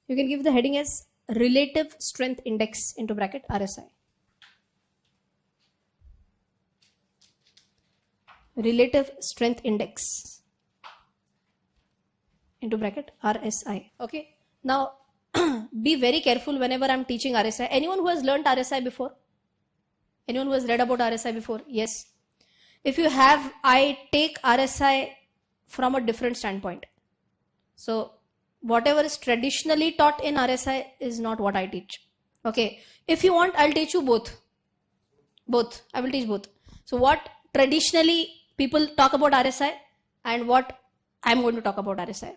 You can give the heading as Relative Strength Index into bracket RSI. Relative Strength Index into bracket RSI. Okay. Now, be very careful whenever I'm teaching RSI. Anyone who has learned RSI before? Anyone who has read about RSI before? Yes. If you have, I take RSI from a different standpoint. So whatever is traditionally taught in RSI is not what I teach. Okay. If you want, I'll teach you both. Both. I will teach both. So what traditionally people talk about RSI and what I'm going to talk about RSI.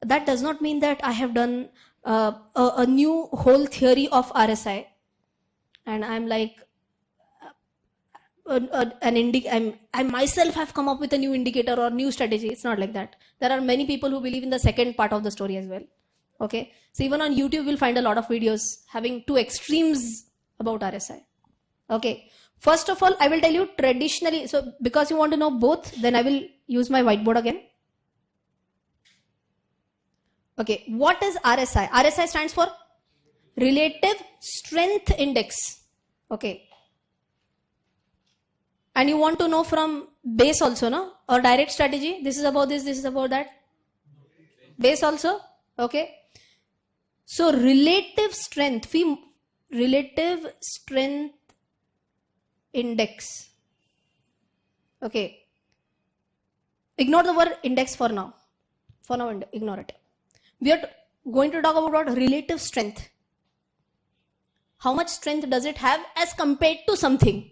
That does not mean that I have done a new whole theory of RSI and I'm like I myself have come up with a new indicator or new strategy. It's not like that. There are many people who believe in the second part of the story as well. Okay. So even on YouTube, you'll find a lot of videos having two extremes about RSI. Okay. First of all, I will tell you traditionally. So because you want to know both, then I will use my whiteboard again. Okay. What is RSI? RSI stands for Relative Strength Index. Okay. And you want to know from base also, no? Or direct strategy? This is about this is about that. Base also? Okay. So relative strength index. Okay. Ignore the word index for now. For now, ignore it. We are going to talk about relative strength. How much strength does it have as compared to something?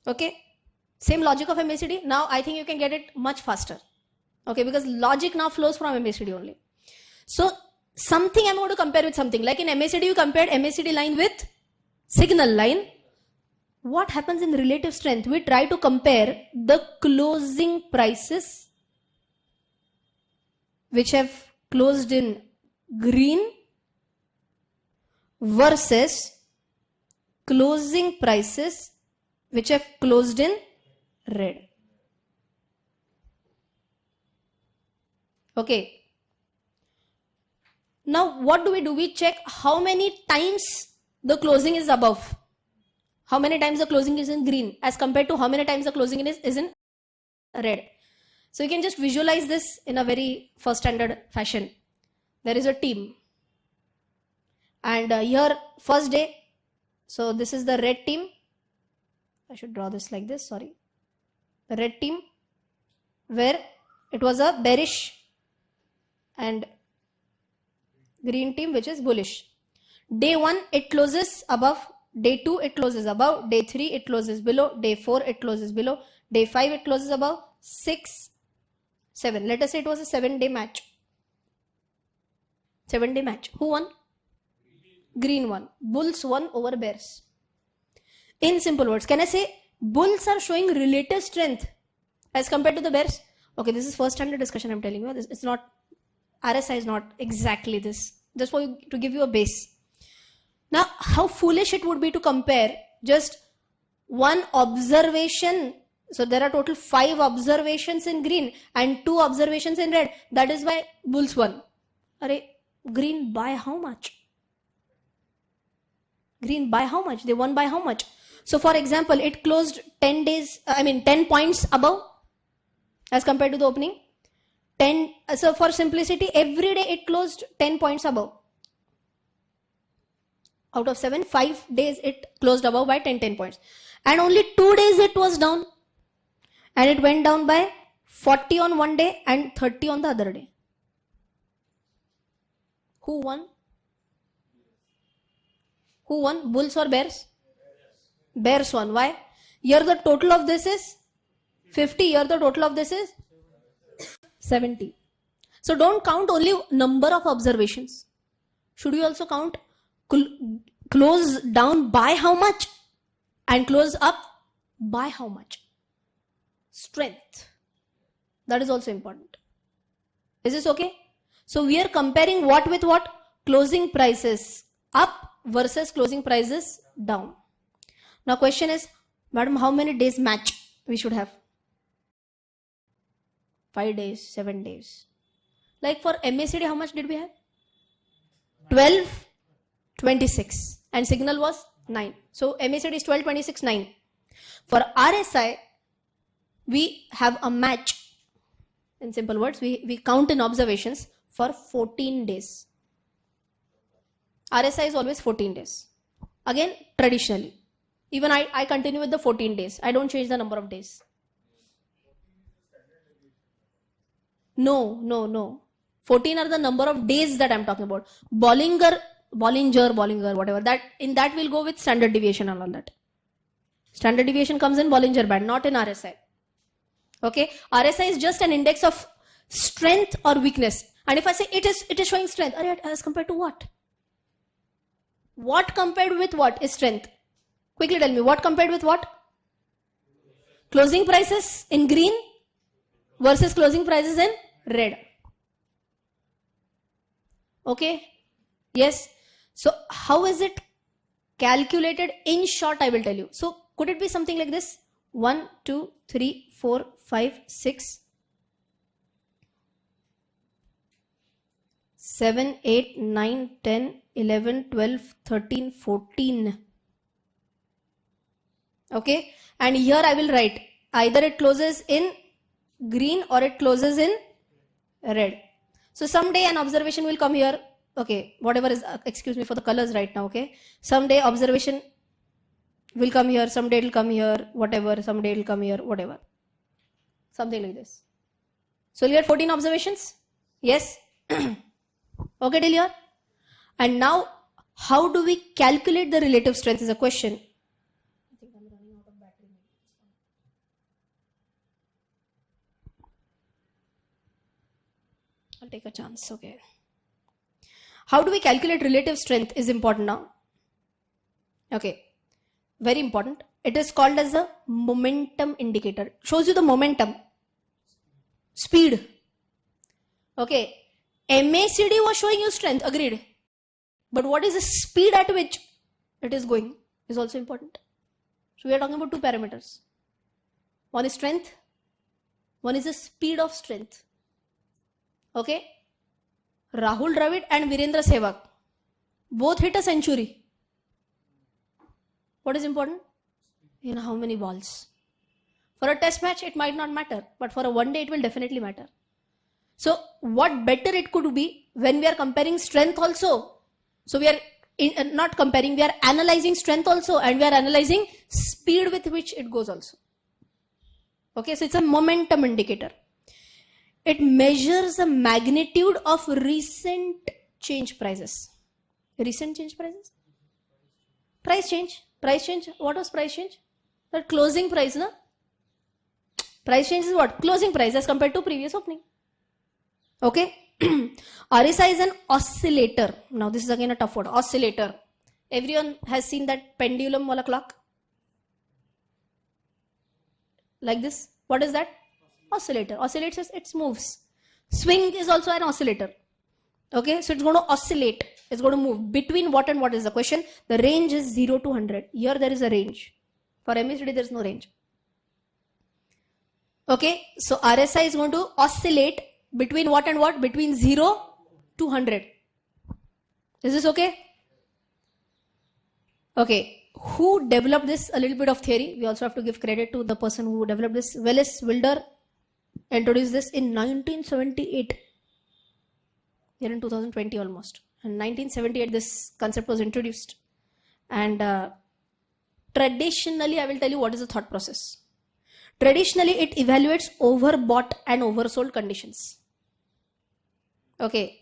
Okay, same logic of MACD. Now I think you can get it much faster. Okay, because logic now flows from MACD only. So something I'm going to compare with something. Like in MACD, you compared MACD line with signal line. What happens in relative strength? We try to compare the closing prices which have closed in green versus closing prices which have closed in red. Okay. Now what do? We check how many times the closing is above. How many times the closing is in green as compared to how many times the closing is in red. So you can just visualize this in a very first standard fashion. There is a team. And here first day. So this is the red team. I should draw this like this, sorry. The red team where it was a bearish and green team which is bullish. Day 1 it closes above, day 2 it closes above, day 3 it closes below, day 4 it closes below, day 5 it closes above, 6, 7. Let us say it was a 7-day match. 7-day match. Who won? Green won. Bulls won over bears. In simple words, can I say bulls are showing relative strength as compared to the bears? Okay, this is first standard discussion I'm telling you. It's not, RSI is not exactly this. Just for you to give you a base. Now, how foolish it would be to compare just one observation. So there are total 5 observations in green and 2 observations in red. That is why bulls won. Arey, green by how much? Green by how much? They won by how much? So for example, it closed 10 points above as compared to the opening. So for simplicity, every day it closed 10 points above. Out of 7, 5 days it closed above by 10 points. And only 2 days it was down. And it went down by 40 on one day and 30 on the other day. Who won? Who won? Bulls or bears? Bears won. Why? Here the total of this is 50. Here the total of this is 70. So don't count only number of observations. Should you also count close down by how much and close up by how much? Strength. That is also important. Is this okay? So we are comparing what with what? Closing prices up versus closing prices down. Now question is, madam, how many days match we should have? 5 days, 7 days. Like for MACD, how much did we have? 12, 26, and signal was 9. So MACD is 12, 26, 9. For RSI, we have a match. In simple words, we count in observations for 14 days. RSI is always 14 days. Again, traditionally. Even I continue with the 14 days. I don't change the number of days. No. 14 are the number of days that I'm talking about. Bollinger, whatever. That in that we'll go with standard deviation and all that. Standard deviation comes in Bollinger Band, not in RSI. Okay, RSI is just an index of strength or weakness. And if I say it is showing strength, as compared to what? What compared with what is strength? Quickly tell me, what compared with what? Closing prices in green versus closing prices in red. Okay, yes. So how is it calculated? In short, I will tell you. So could it be something like this? 1, 2, 3, 4, 5, 6, 7, 8, 9, 10, 11, 12, 13, 14. Okay, and here I will write either it closes in green or it closes in red. So someday an observation will come here. Okay, whatever is, excuse me for the colors right now. Okay, someday observation will come here, someday it will come here, whatever, someday it will come here, whatever. Something like this. So you get 14 observations? Yes? Okay till here? And now, how do we calculate the relative strength is a question. I think I'm running out of battery. I'll take a chance, okay. How do we calculate relative strength is important now. Okay. Very important. It is called as a momentum indicator. Shows you the momentum. Speed. Okay. MACD was showing you strength. Agreed. But what is the speed at which it is going is also important. So we are talking about two parameters. One is strength. One is the speed of strength. Okay. Rahul Dravid and Virendra Sehwag both hit a century. What is important? In how many balls. For a test match, it might not matter, but for a one day, it will definitely matter. So, what better it could be when we are comparing strength also. So, we are not comparing, we are analyzing strength also, and we are analyzing speed with which it goes also. Okay, so it's a momentum indicator. It measures the magnitude of recent change prices. Recent change prices? Price change. Price change. What was price change? The closing price, na? Price change is what? Closing price as compared to previous opening. Okay. RSI is an oscillator. Now this is again a tough word. Oscillator. Everyone has seen that pendulum wala clock? Like this. What is that? Oscillator. Oscillates, it moves. Swing is also an oscillator. Okay, so it's going to oscillate. It's going to move. Between what and what is the question? The range is 0 to 100. Here there is a range. For MACD there is no range. Okay, so RSI is going to oscillate between what and what? Between 0 to 100. Is this okay? Okay, who developed this? A little bit of theory. We also have to give credit to the person who developed this. Wallace Wilder introduced this in 1978. Here in 2020 almost. In 1978 this concept was introduced. And traditionally, I will tell you what is the thought process. Traditionally, it evaluates overbought and oversold conditions. Okay.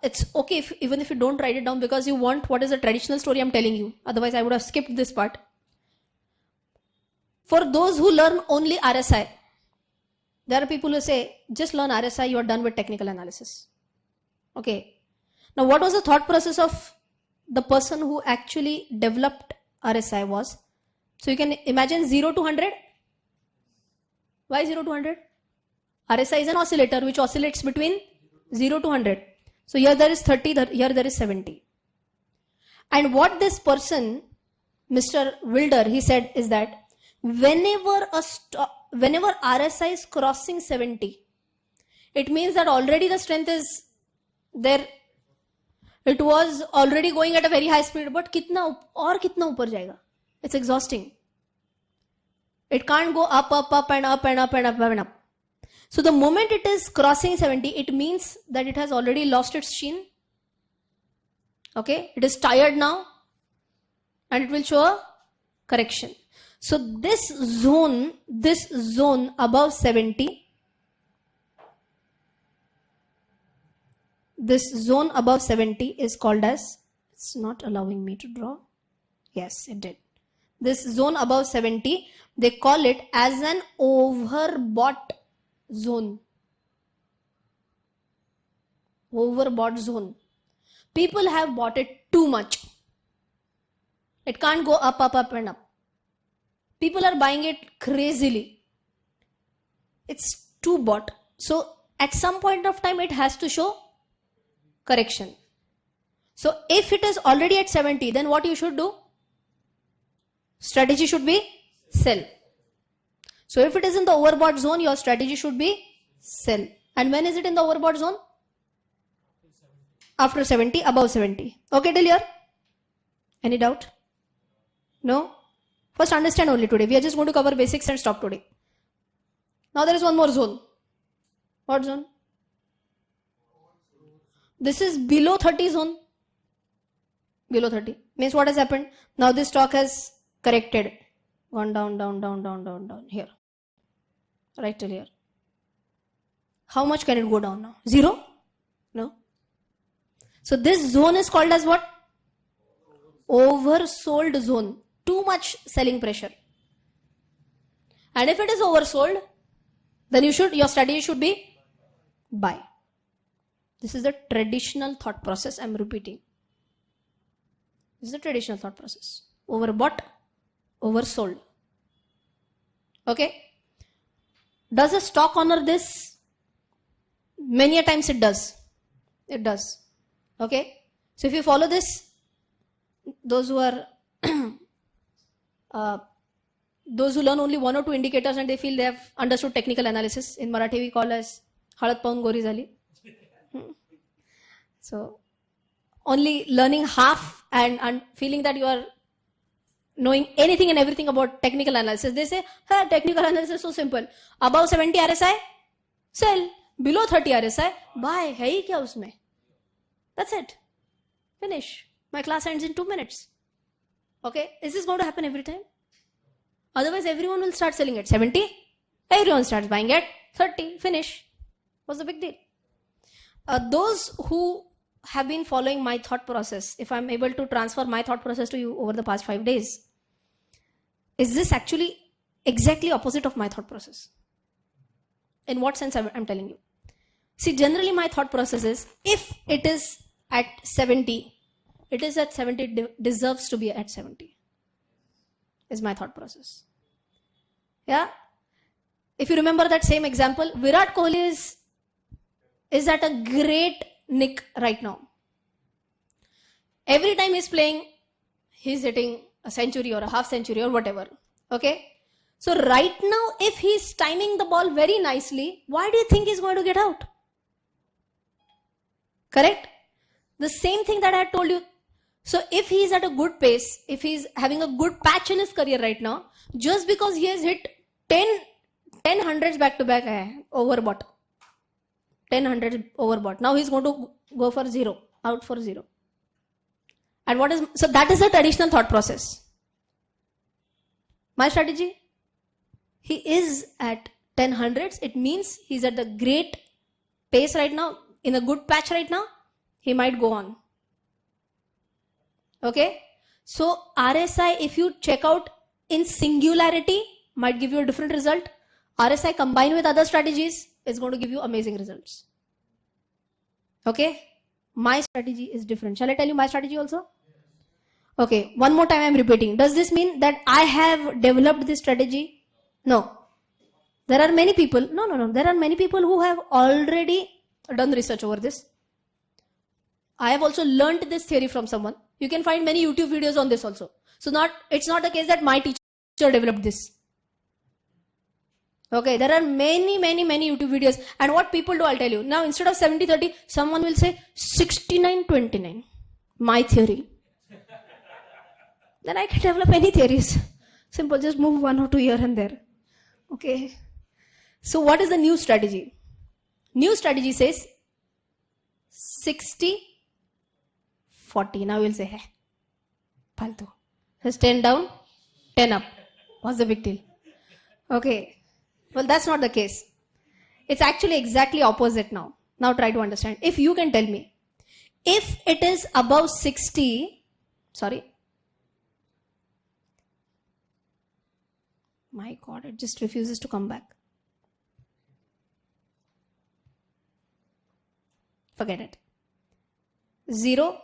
It's okay even if you don't write it down because you want what is the traditional story I'm telling you. Otherwise, I would have skipped this part. For those who learn only RSI, there are people who say, just learn RSI, you are done with technical analysis. Okay. Now, what was the thought process of the person who actually developed RSI was? So, you can imagine 0 to 100. Why 0 to 100? RSI is an oscillator which oscillates between 0 to 100. So, here there is 30, here there is 70. And what this person, Mr. Wilder, he said is that whenever RSI is crossing 70, it means that already the strength is there. It was already going at a very high speed, but कितना ऊपर जाएगा? It's exhausting. It can't go up and up and up and up and up. So the moment it is crossing 70, it means that it has already lost its sheen. Okay, it is tired now, and it will show a correction. So this zone above 70, this zone above 70 is called as, it's not allowing me to draw. Yes, it did. This zone above 70, they call it as an overbought zone. Overbought zone. People have bought it too much. It can't go up and up. People are buying it crazily. It's too bought. So at some point of time, it has to show correction. So if it is already at 70, then what you should do? Strategy should be sell. So if it is in the overbought zone, your strategy should be sell. And when is it in the overbought zone? After 70, above 70. Okay till here? Any doubt? No? First understand only today. We are just going to cover basics and stop today. Now there is one more zone. What zone? This is below 30 zone. Below 30. Means what has happened? Now this stock has corrected. Gone down. Here. Right till here. How much can it go down now? 0? No. So this zone is called as what? Oversold zone. Too much selling pressure. And if it is oversold, then your strategy should be buy. This is the traditional thought process I'm repeating. This is the traditional thought process. Overbought, oversold. Okay? Does a stock honor this? Many a times it does. It does. Okay? So if you follow this, those who are those who learn only one or two indicators and they feel they have understood technical analysis, in Marathi we call as Halat Paun Gori Zali. So only learning half and feeling that you are knowing anything and everything about technical analysis. They say, hey, technical analysis is so simple. Above 70 RSI, sell. Below 30 RSI, buy. Hai kya usme? That's it. Finish. My class ends in 2 minutes. Okay? Is this going to happen every time? Otherwise, everyone will start selling at 70. Everyone starts buying at 30. Finish. What's the big deal? Those who have been following my thought process, if I'm able to transfer my thought process to you over the past 5 days, is this actually exactly opposite of my thought process? In what sense I'm telling you? See, generally my thought process is, if it is at 70, it is at 70, it deserves to be at 70. Is my thought process. Yeah? If you remember that same example, Virat Kohli is at a great nick right now. Every time he's playing, he's hitting a century or a half century or whatever. Okay? So right now, if he's timing the ball very nicely, why do you think he's going to get out? Correct? The same thing that I had told you. So if he's at a good pace, if he's having a good patch in his career right now, just because he has hit 10 hundreds back to back, overbought. 10 hundreds overbought. Now he's going to go for 0, out for 0. And so that is the traditional thought process. My strategy, he is at 10 hundreds. It means he's at the great pace right now, in a good patch right now. He might go on. Okay? So RSI, if you check out in singularity, might give you a different result. RSI combined with other strategies is going to give you amazing results. Okay? My strategy is different. Shall I tell you my strategy also? Okay, one more time I'm repeating. Does this mean that I have developed this strategy? No. There are many people, no. There are many people who have already done research over this. I have also learned this theory from someone. You can find many YouTube videos on this also. So it's not the case that my teacher developed this. Okay, there are many YouTube videos. And what people do, I'll tell you. Now, instead of 70-30, someone will say 69-29. my theory. Then I can develop any theories. Simple, just move 1 or 2 here and there. Okay. So what is the new strategy? New strategy says 60, 40. Now we'll say, hey, faltu. Just 10 down, 10 up. What's the big deal? Okay. Well, that's not the case. It's actually exactly opposite now. Now try to understand. If you can tell me, if it is above 60, sorry. My God, it just refuses to come back. Forget it. 0,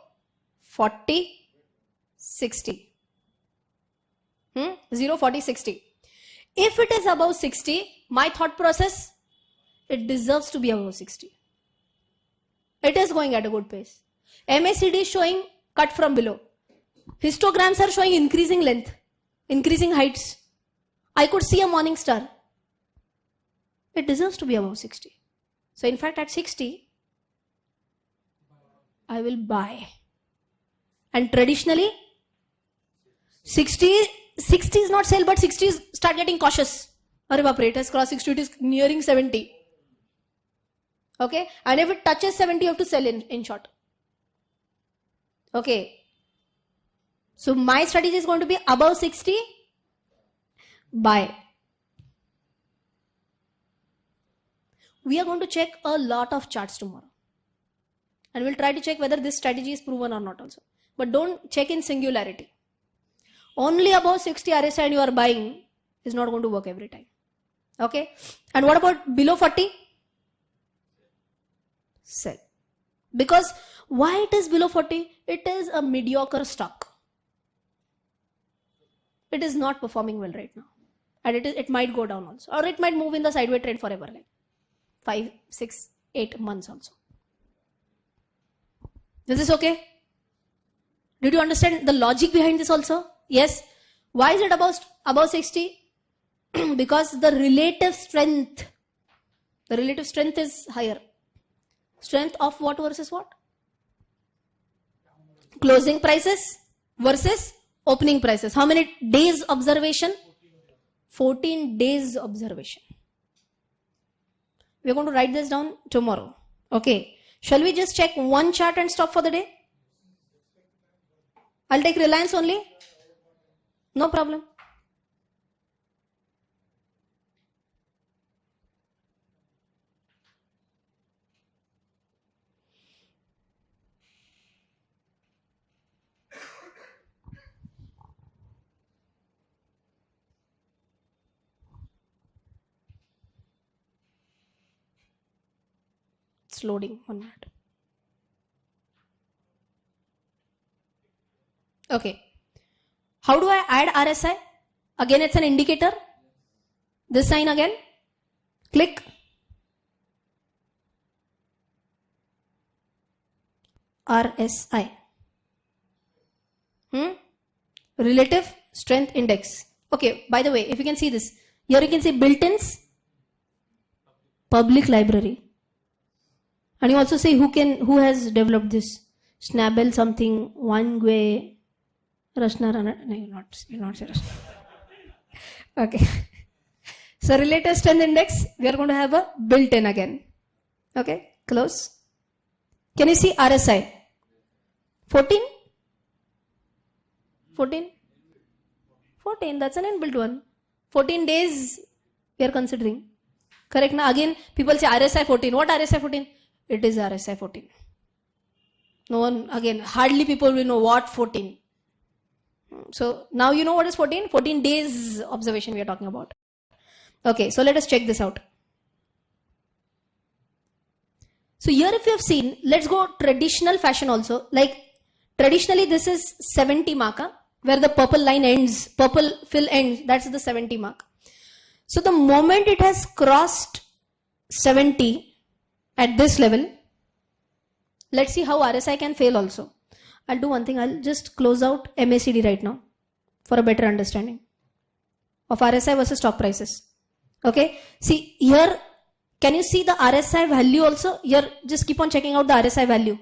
40, 60. 0, 40, 60. If it is above 60, my thought process, it deserves to be above 60. It is going at a good pace. MACD is showing cut from below. Histograms are showing increasing length, increasing heights. I could see a morning star. It deserves to be above 60. So in fact at 60, I will buy. And traditionally, 60 is not sell, but 60 is start getting cautious. Arre baap re, it has crossed 60, it is nearing 70. Okay, and if it touches 70, you have to sell in short. Okay, so my strategy is going to be above 60, buy. We are going to check a lot of charts tomorrow. And we'll try to check whether this strategy is proven or not also. But don't check in singularity. Only above 60 RSI and you are buying is not going to work every time. Okay. And what about below 40? Sell. Because why it is below 40? It is a mediocre stock. It is not performing well right now. And it might go down also. Or it might move in the sideways trend forever. Like 5, 6, 8 months also. Is this okay? Did you understand the logic behind this also? Yes. Why is it above 60? Because the relative strength is higher. Strength of what versus what? Closing prices versus opening prices. How many days observation? 14 days observation. We're going to write this down tomorrow. Okay. Shall we just check one chart and stop for the day? I'll take Reliance only. No problem. It's loading 1 minute. Okay. How do I add RSI? Again, it's an indicator. This sign again. Click. RSI. Relative Strength Index. Okay, by the way, if you can see this, here you can see built-ins, public library. And you also say who has developed this? Schnabel something, Wangui, Rashna Rana. No, you're not sure. Okay. So relative strength index, we are going to have a built-in again. Okay, close. Can you see RSI? 14? 14? 14, that's an inbuilt one. 14 days we are considering. Correct now? Again, people say RSI 14. What RSI 14? It is RSI 14. No one, again, hardly people will know what 14. So now you know what is 14? 14 days observation we are talking about. Okay, so let us check this out. So here if you have seen, let's go traditional fashion also. Like traditionally this is 70 mark, where the purple line ends, purple fill ends, that's the 70 mark. So the moment it has crossed 70 at this level, let's see how RSI can fail also. I'll do one thing, I'll just close out MACD right now for a better understanding of RSI versus stock prices. Okay, see here, can you see the RSI value also? Here, just keep on checking out the RSI value.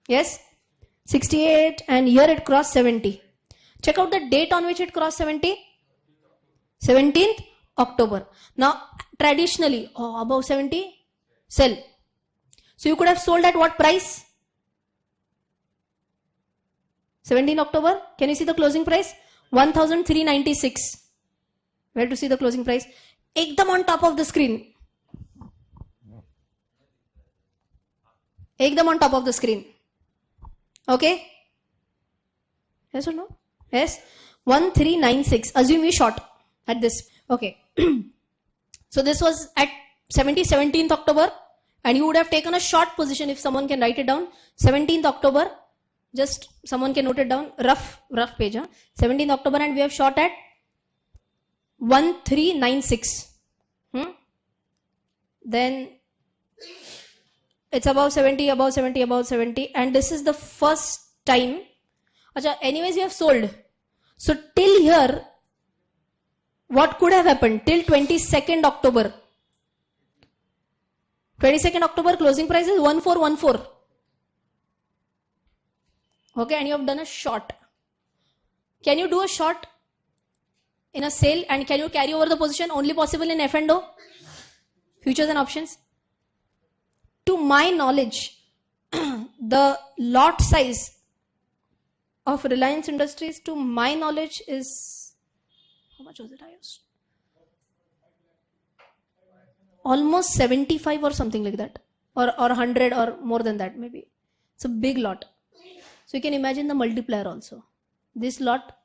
Yes, 68, and here it crossed 70. Check out the date on which it crossed 70. 17th October. Now, traditionally, above 70, sell. So you could have sold at what price? 17 October. Can you see the closing price? 1,396. Where to see the closing price? Ekdam on top of the screen. Ekdam on top of the screen. Okay? Yes or no? Yes. 1,396. Assume you short at this. Okay. So this was at 17th October, and you would have taken a short position if someone can write it down. 17th October. Just someone can note it down. Rough page. 17th October, and we have short at 1,396. Then it's above 70, above 70, above 70, and this is the first time. Anyways, you have sold. So till here, what could have happened? Till 22nd October. 22nd October closing price is 1,414. Okay, and you have done a short. Can you do a short in a sale, and can you carry over the position? Only possible in F&O, futures and options. To my knowledge, the lot size of Reliance Industries, to my knowledge, is, how much was it I used? Almost 75 or something like that, or 100 or more than that maybe. It's a big lot. So you can imagine the multiplier also. This lot,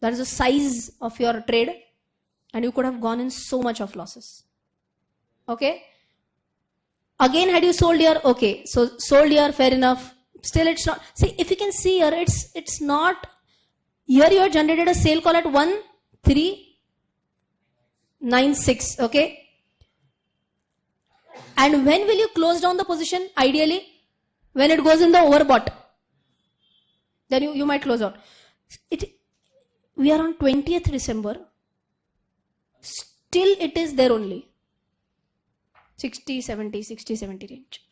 that is the size of your trade, and you could have gone in so much of losses. Okay? Again, had you sold here? Okay, so sold here, fair enough. Still it's not. See, if you can see here, it's not. Here you have generated a sale call at 1,396. Okay? And when will you close down the position? Ideally, when it goes in the overbought. Then you might close out. We are on 20th December. Still it is there only. 60, 70 range.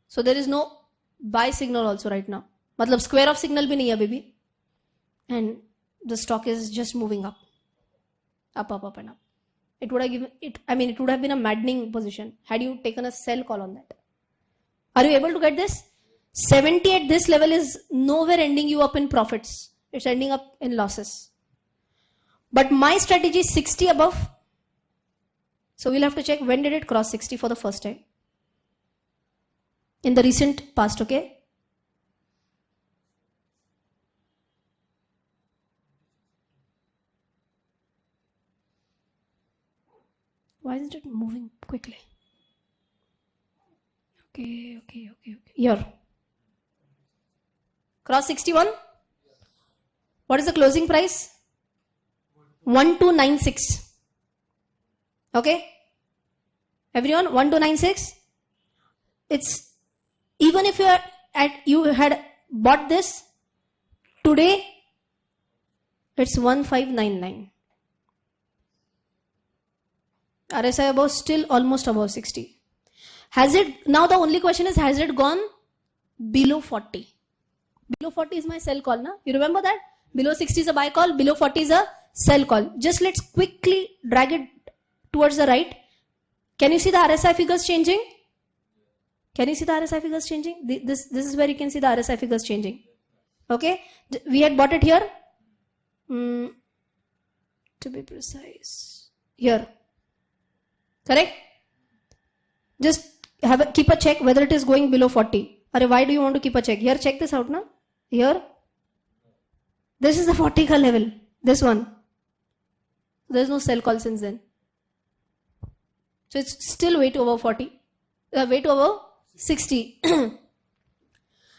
So there is no buy signal also right now. Matlab square of signal bhi nahi hai, baby. And the stock is just moving up. Up and up. It would have given it. I mean, it would have been a maddening position had you taken a sell call on that. Are you able to get this? 70 at this level is nowhere ending you up in profits. It's ending up in losses. But my strategy is 60 above. So we'll have to check when did it cross 60 for the first time. In the recent past, okay? Why isn't it moving quickly? Okay. Here. Cross 61. What is the closing price? 1,296. Okay? Everyone, 1,296. It's, even if you had bought this today, it's 1,599. RSI above, still almost above 60. Has it, now the only question is, has it gone below 40? Below 40 is my sell call, na? You remember that? Below 60 is a buy call, below 40 is a sell call. Just let's quickly drag it towards the right. Can you see the RSI figures changing? Can you see the RSI figures changing? This is where you can see the RSI figures changing. Okay? We had bought it here. To be precise. Here. Correct? Just keep a check whether it is going below 40. Why do you want to keep a check? Here, check this out now. Here. This is the 40 ka level. This one. There is no sell call since then. So it's still way to over 40. Way to over 60.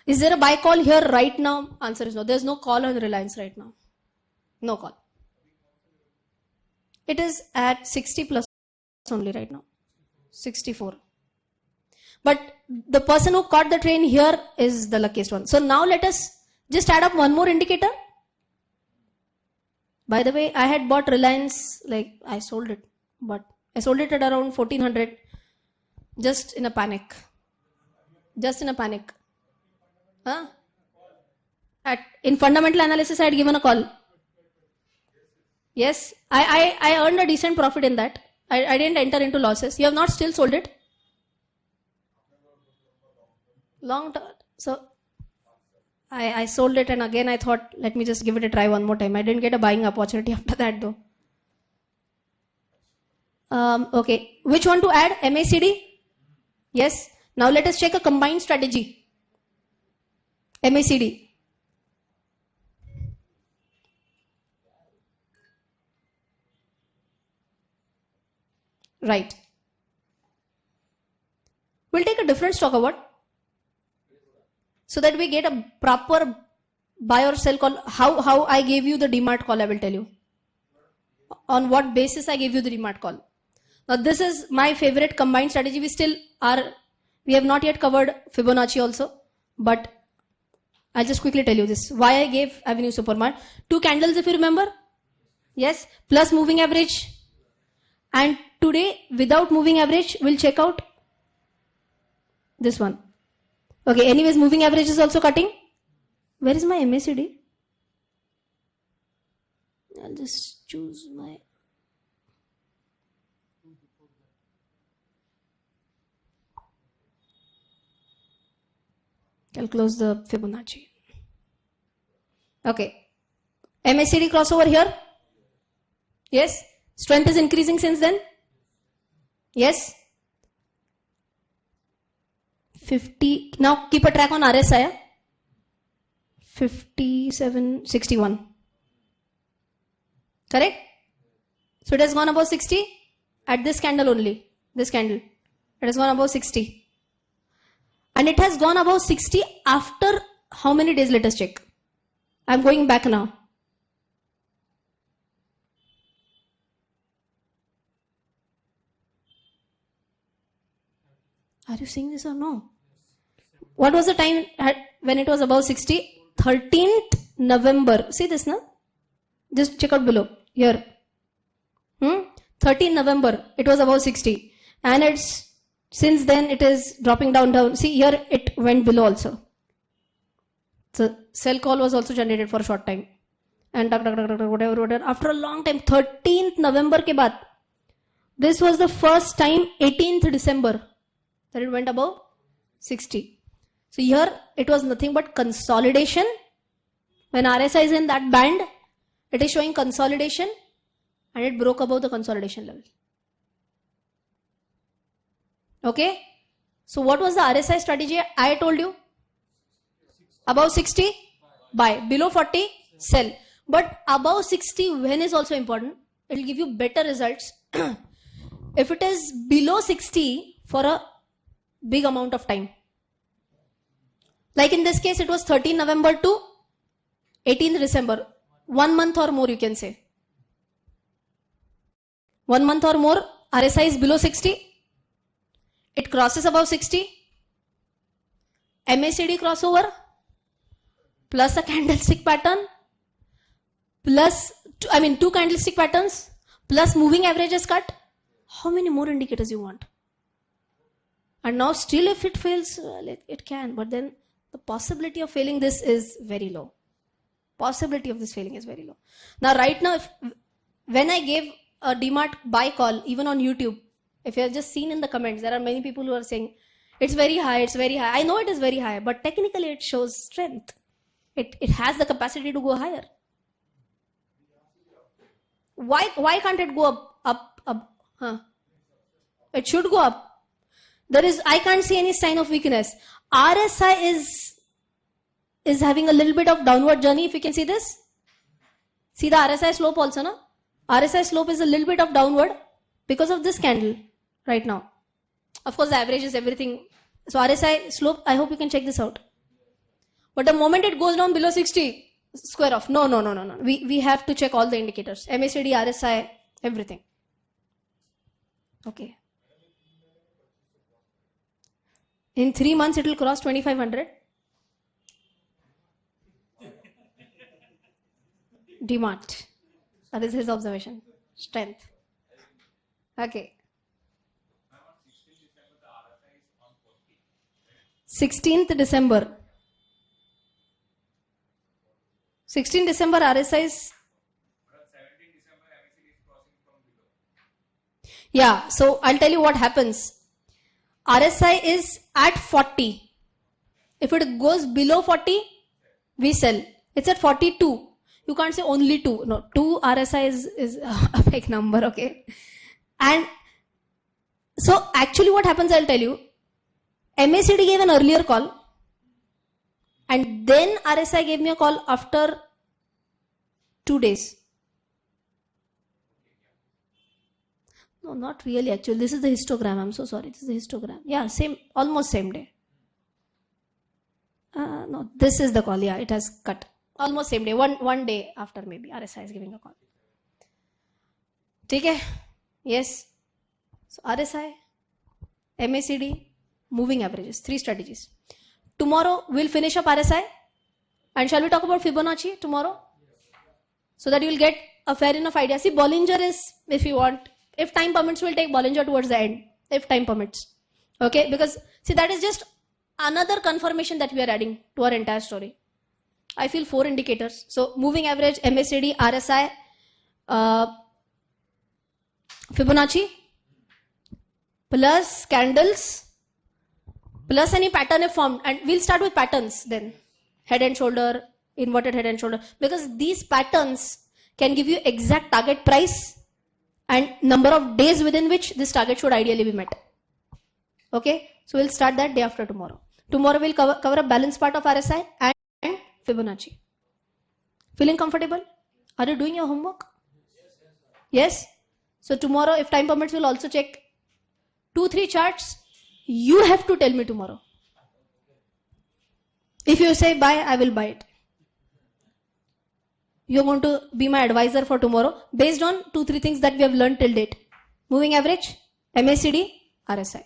Is there a buy call here right now? Answer is no. There is no call on Reliance right now. No call. It is at 60 plus only right now. 64. But the person who caught the train here is the luckiest one. So now let us just add up one more indicator. By the way, I had bought Reliance, like I sold it, but I sold it at around 1,400 just in a panic. Just in a panic. Huh? In fundamental analysis, I had given a call. Yes, I earned a decent profit in that. I didn't enter into losses. You have not still sold it? Long term. So I sold it, and again I thought, let me just give it a try one more time. I didn't get a buying opportunity after that though. Okay, which one to add? MACD? Yes. Now let us check a combined strategy. MACD. Right. We'll take a different stock award so that we get a proper buy or sell call. How I gave you the DMART call, I will tell you. On what basis I gave you the DMART call. Now this is my favorite combined strategy. We have not yet covered Fibonacci also, but I'll just quickly tell you this. Why I gave Avenue Supermart. 2 candles if you remember. Yes, plus moving average. And today, without moving average, we'll check out this one. Okay, anyways, moving average is also cutting. Where is my MACD? I'll just choose my... I'll close the Fibonacci. Okay. MACD crossover here. Yes. Strength is increasing since then. Yes. 50. Now keep a track on RSI. 57.61. Correct? So it has gone above 60 at this candle only. This candle. It has gone above 60. And it has gone above 60 after how many days? Let us check. I'm going back now. Are you seeing this or no? What was the time when it was above 60? 13th November. See this now? Just check out below. Here. 13th November. It was above 60. And it's since then it is dropping down. See here it went below also. So sell call was also generated for a short time. And whatever. After a long time, 13th November ke baad. This was the first time 18th December that it went above 60. So here it was nothing but consolidation. When RSI is in that band, it is showing consolidation and it broke above the consolidation level. Okay. So what was the RSI strategy? I told you. Above 60, buy. Below 40, sell. But above 60, when is also important. It will give you better results. If it is below 60 for a big amount of time. Like in this case, it was 13 November to 18th December. 1 month or more, you can say. 1 month or more, RSI is below 60. It crosses above 60. MACD crossover. Plus a candlestick pattern. Plus, 2 candlestick patterns. Plus moving averages cut. How many more indicators you want? And now still if it fails, well, it can. But then the possibility of failing this is very low. Possibility of this failing is very low. Now right now, when I gave a DMART buy call, even on YouTube, if you have just seen in the comments, there are many people who are saying, it's very high, it's very high. I know it is very high, but technically it shows strength. It has the capacity to go higher. Why can't it go up? Huh? It should go up. I can't see any sign of weakness. RSI is having a little bit of downward journey. If you can see this. See the RSI slope also, no? RSI slope is a little bit of downward because of this candle right now. Of course, the average is everything. So RSI slope, I hope you can check this out. But the moment it goes down below 60, square off. No. We have to check all the indicators. MACD, RSI, everything. Okay. In 3 months, it will cross 2500. DMART. That is his observation. Strength. Okay. 16th December. 16 December RSI is. Yeah, so I'll tell you what happens. RSI is at 40. If it goes below 40, we sell. It's at 42. You can't say only 2. No, 2 RSI is a big number, okay? And so actually what happens, I'll tell you. MACD gave an earlier call. And then RSI gave me a call after 2 days. No, not really actually. This is the histogram. I'm so sorry. This is the histogram. Yeah, almost same day. No, this is the call. Yeah, it has cut. Almost same day. One day after maybe RSI is giving a call. Okay? Yes. So RSI, MACD, moving averages. 3 strategies. Tomorrow we'll finish up RSI. And shall we talk about Fibonacci tomorrow? So that you will get a fair enough idea. See, Bollinger is, if you want, if time permits, we'll take Bollinger towards the end. If time permits. Okay? Because, see, that is just another confirmation that we are adding to our entire story. I feel 4 indicators. So, moving average, MACD, RSI, Fibonacci, plus candles, plus any pattern if formed. And we'll start with patterns then. Head and shoulder, inverted head and shoulder. Because these patterns can give you exact target price and number of days within which this target should ideally be met. Okay? So we'll start that day after tomorrow. Tomorrow we'll cover a balanced part of RSI and Fibonacci. Feeling comfortable? Are you doing your homework? Yes? So tomorrow, if time permits, we'll also check 2-3 charts. You have to tell me tomorrow. If you say buy, I will buy it. You're going to be my advisor for tomorrow based on 2-3 things that we have learned till date. Moving average, MACD, RSI.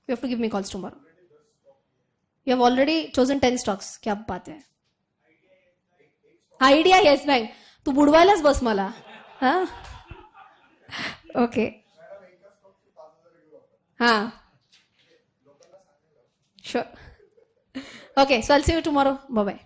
You have to give me calls tomorrow. You have already chosen 10 stocks. क्या बात है? Idea yes bank. तू बुडवायलाच बस मला. हाँ? Okay. हाँ. Sure. Okay, so I'll see you tomorrow. Bye-bye.